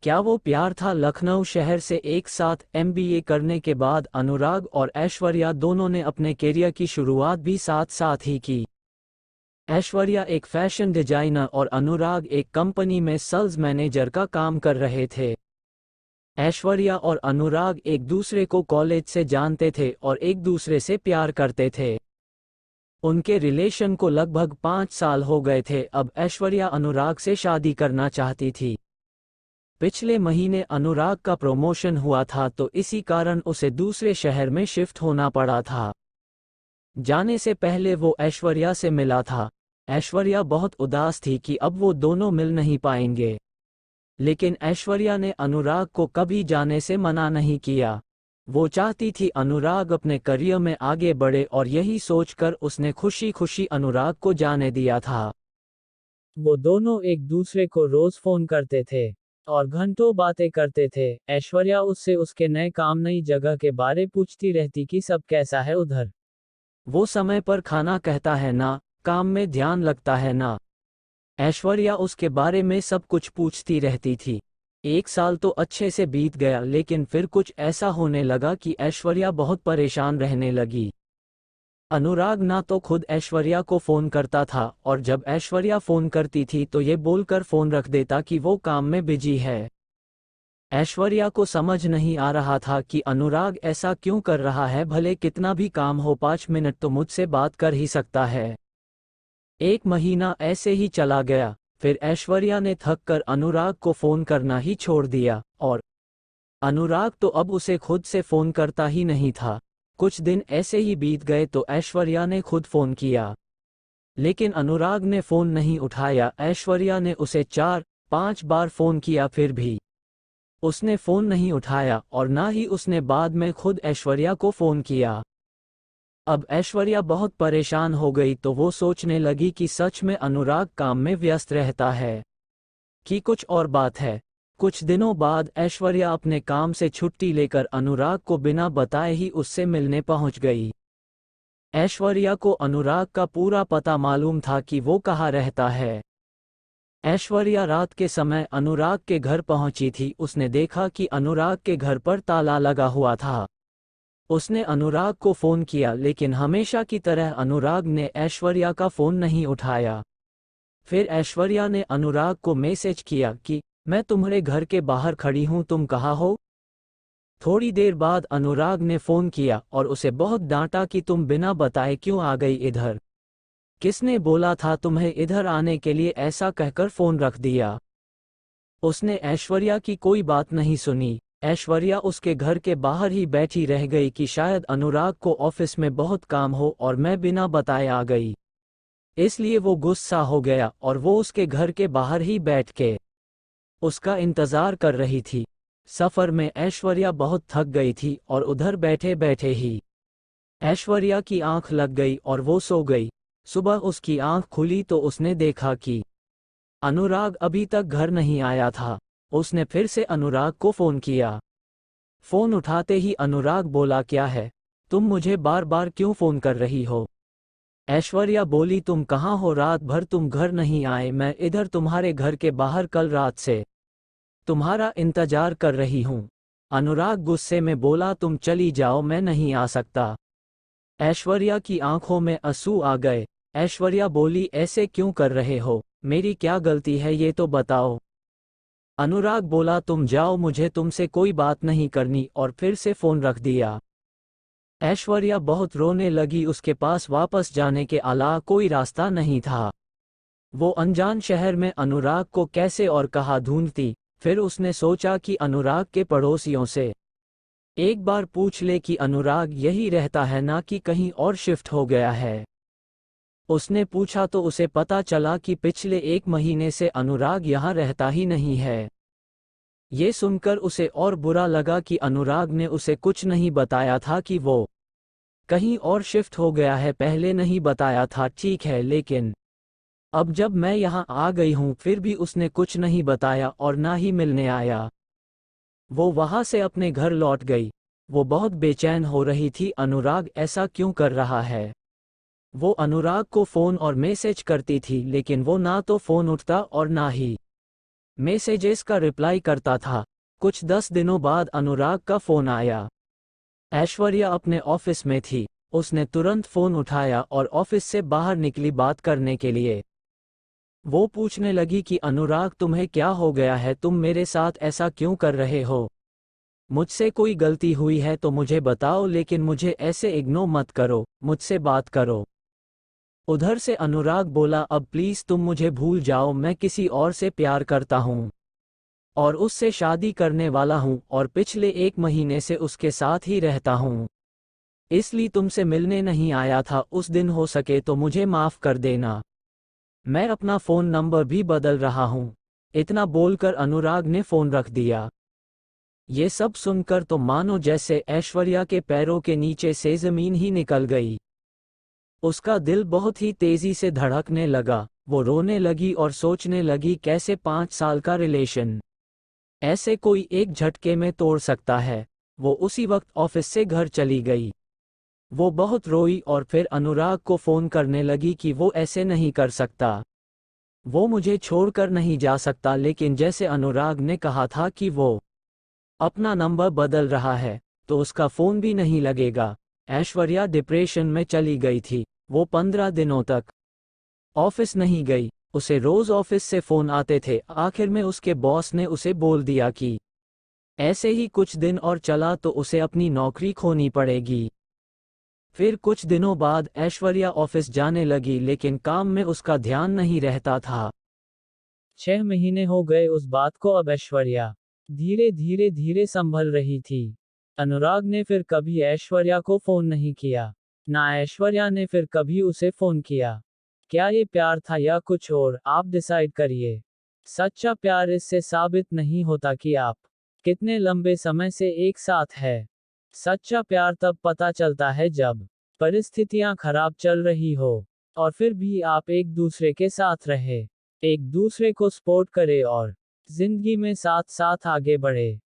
क्या वो प्यार था? लखनऊ शहर से एक साथ एमबीए करने के बाद अनुराग और ऐश्वर्या दोनों ने अपने करियर की शुरुआत भी साथ साथ ही की। ऐश्वर्या एक फैशन डिजाइनर और अनुराग एक कंपनी में सेल्स मैनेजर का काम कर रहे थे। ऐश्वर्या और अनुराग एक दूसरे को कॉलेज से जानते थे और एक दूसरे से प्यार करते थे। उनके रिलेशन को लगभग 5 साल हो गए थे। अब ऐश्वर्या अनुराग से शादी करना चाहती थी। पिछले महीने अनुराग का प्रमोशन हुआ था तो इसी कारण उसे दूसरे शहर में शिफ्ट होना पड़ा था। जाने से पहले वो ऐश्वर्या से मिला था। ऐश्वर्या बहुत उदास थी कि अब वो दोनों मिल नहीं पाएंगे। लेकिन ऐश्वर्या ने अनुराग को कभी जाने से मना नहीं किया। वो चाहती थी अनुराग अपने करियर में आगे बढ़े और यही सोचकर उसने खुशी खुशी अनुराग को जाने दिया था। वो दोनों एक दूसरे को रोज फोन करते थे और घंटों बातें करते थे। ऐश्वर्या उससे उसके नए काम नई जगह के बारे पूछती रहती कि सब कैसा है उधर। वो समय पर खाना कहता है ना, काम में ध्यान लगता है ना। ऐश्वर्या उसके बारे में सब कुछ पूछती रहती थी। 1 साल तो अच्छे से बीत गया लेकिन फिर कुछ ऐसा होने लगा कि ऐश्वर्या बहुत परेशान रहने लगी। अनुराग ना तो खुद ऐश्वर्या को फ़ोन करता था और जब ऐश्वर्या फ़ोन करती थी तो ये बोलकर फ़ोन रख देता कि वो काम में बिजी है। ऐश्वर्या को समझ नहीं आ रहा था कि अनुराग ऐसा क्यों कर रहा है। भले कितना भी काम हो, 5 मिनट तो मुझसे बात कर ही सकता है। 1 महीना ऐसे ही चला गया। फिर ऐश्वर्या ने थक कर अनुराग को फ़ोन करना ही छोड़ दिया और अनुराग तो अब उसे खुद से फ़ोन करता ही नहीं था। कुछ दिन ऐसे ही बीत गए तो ऐश्वर्या ने खुद फ़ोन किया, लेकिन अनुराग ने फ़ोन नहीं उठाया। ऐश्वर्या ने उसे 4-5 बार फ़ोन किया, फिर भी उसने फ़ोन नहीं उठाया और ना ही उसने बाद में खुद ऐश्वर्या को फ़ोन किया। अब ऐश्वर्या बहुत परेशान हो गई तो वो सोचने लगी कि सच में अनुराग काम में व्यस्त रहता है कि कुछ और बात है। कुछ दिनों बाद ऐश्वर्या अपने काम से छुट्टी लेकर अनुराग को बिना बताए ही उससे मिलने पहुंच गई। ऐश्वर्या को अनुराग का पूरा पता मालूम था कि वो कहाँ रहता है। ऐश्वर्या रात के समय अनुराग के घर पहुंची थी। उसने देखा कि अनुराग के घर पर ताला लगा हुआ था। उसने अनुराग को फ़ोन किया लेकिन हमेशा की तरह अनुराग ने ऐश्वर्या का फ़ोन नहीं उठाया। फिर ऐश्वर्या ने अनुराग को मैसेज किया कि मैं तुम्हारे घर के बाहर खड़ी हूँ, तुम कहाँ हो। थोड़ी देर बाद अनुराग ने फ़ोन किया और उसे बहुत डांटा कि तुम बिना बताए क्यों आ गई इधर। किसने बोला था तुम्हें इधर आने के लिए, ऐसा कहकर फ़ोन रख दिया। उसने ऐश्वर्या की कोई बात नहीं सुनी। ऐश्वर्या उसके घर के बाहर ही बैठी रह गई कि शायद अनुराग को ऑफिस में बहुत काम हो और मैं बिना बताए आ गई। इसलिए वो गुस्सा हो गया और वो उसके घर के बाहर ही बैठ के उसका इंतज़ार कर रही थी। सफ़र में ऐश्वर्या बहुत थक गई थी और उधर बैठे बैठे ही ऐश्वर्या की आंख लग गई और वो सो गई। सुबह उसकी आंख खुली तो उसने देखा कि अनुराग अभी तक घर नहीं आया था। उसने फिर से अनुराग को फ़ोन किया। फ़ोन उठाते ही अनुराग बोला, क्या है, तुम मुझे बार बार क्यों फ़ोन कर रही हो। ऐश्वर्या बोली, तुम कहाँ हो, रात भर तुम घर नहीं आए, मैं इधर तुम्हारे घर के बाहर कल रात से तुम्हारा इंतजार कर रही हूँ। अनुराग गुस्से में बोला, तुम चली जाओ, मैं नहीं आ सकता। ऐश्वर्या की आंखों में आंसू आ गए। ऐश्वर्या बोली, ऐसे क्यों कर रहे हो, मेरी क्या गलती है ये तो बताओ। अनुराग बोला, तुम जाओ, मुझे तुमसे कोई बात नहीं करनी, और फिर से फ़ोन रख दिया। ऐश्वर्या बहुत रोने लगी। उसके पास वापस जाने के अलावा कोई रास्ता नहीं था। वो अनजान शहर में अनुराग को कैसे और कहाँ ढूंढती। फिर उसने सोचा कि अनुराग के पड़ोसियों से एक बार पूछ ले कि अनुराग यही रहता है ना कि कहीं और शिफ्ट हो गया है। उसने पूछा तो उसे पता चला कि पिछले 1 महीने से अनुराग यहाँ रहता ही नहीं है। ये सुनकर उसे और बुरा लगा कि अनुराग ने उसे कुछ नहीं बताया था कि वो कहीं और शिफ्ट हो गया है। पहले नहीं बताया था ठीक है, लेकिन अब जब मैं यहाँ आ गई हूँ फिर भी उसने कुछ नहीं बताया और ना ही मिलने आया। वो वहाँ से अपने घर लौट गई। वो बहुत बेचैन हो रही थी, अनुराग ऐसा क्यों कर रहा है। वो अनुराग को फ़ोन और मैसेज करती थी लेकिन वो ना तो फ़ोन उठता और ना ही मैसेजेस का रिप्लाई करता था। कुछ 10 दिनों बाद अनुराग का फोन आया। ऐश्वर्या अपने ऑफिस में थी। उसने तुरंत फोन उठाया और ऑफिस से बाहर निकली बात करने के लिए। वो पूछने लगी कि अनुराग, तुम्हें क्या हो गया है, तुम मेरे साथ ऐसा क्यों कर रहे हो? मुझसे कोई गलती हुई है तो मुझे बताओ, लेकिन मुझे ऐसे इग्नोर मत करो, मुझसे बात करो। उधर से अनुराग बोला, अब प्लीज तुम मुझे भूल जाओ, मैं किसी और से प्यार करता हूँ और उससे शादी करने वाला हूँ और पिछले 1 महीने से उसके साथ ही रहता हूँ। इसलिए तुमसे मिलने नहीं आया था उस दिन, हो सके तो मुझे माफ कर देना। मैं अपना फोन नंबर भी बदल रहा हूँ। इतना बोलकर अनुराग ने फोन रख दिया। ये सब सुनकर तो मानो जैसे ऐश्वर्या के पैरों के नीचे से जमीन ही निकल गई। उसका दिल बहुत ही तेजी से धड़कने लगा। वो रोने लगी और सोचने लगी, कैसे 5 साल का रिलेशन ऐसे कोई एक झटके में तोड़ सकता है। वो उसी वक्त ऑफिस से घर चली गई। वो बहुत रोई और फिर अनुराग को फोन करने लगी कि वो ऐसे नहीं कर सकता, वो मुझे छोड़कर नहीं जा सकता। लेकिन जैसे अनुराग ने कहा था कि वो अपना नंबर बदल रहा है, तो उसका फोन भी नहीं लगेगा। ऐश्वर्या डिप्रेशन में चली गई थी। वो 15 दिनों तक ऑफिस नहीं गई। उसे रोज ऑफिस से फोन आते थे। आखिर में उसके बॉस ने उसे बोल दिया कि ऐसे ही कुछ दिन और चला तो उसे अपनी नौकरी खोनी पड़ेगी। फिर कुछ दिनों बाद ऐश्वर्या ऑफिस जाने लगी, लेकिन काम में उसका ध्यान नहीं रहता था। 6 महीने हो गए उस बात को। अब ऐश्वर्या धीरे धीरे संभल रही थी। अनुराग ने फिर कभी ऐश्वर्या को फोन नहीं किया, ना ऐश्वर्या ने फिर कभी उसे फोन किया। क्या ये प्यार था या कुछ और, आप डिसाइड करिए। सच्चा प्यार इससे साबित नहीं होता कि आप कितने लंबे समय से एक साथ है। सच्चा प्यार तब पता चलता है जब परिस्थितियां खराब चल रही हो और फिर भी आप एक दूसरे के साथ रहे, एक दूसरे को सपोर्ट करे और जिंदगी में साथ साथ आगे बढ़े।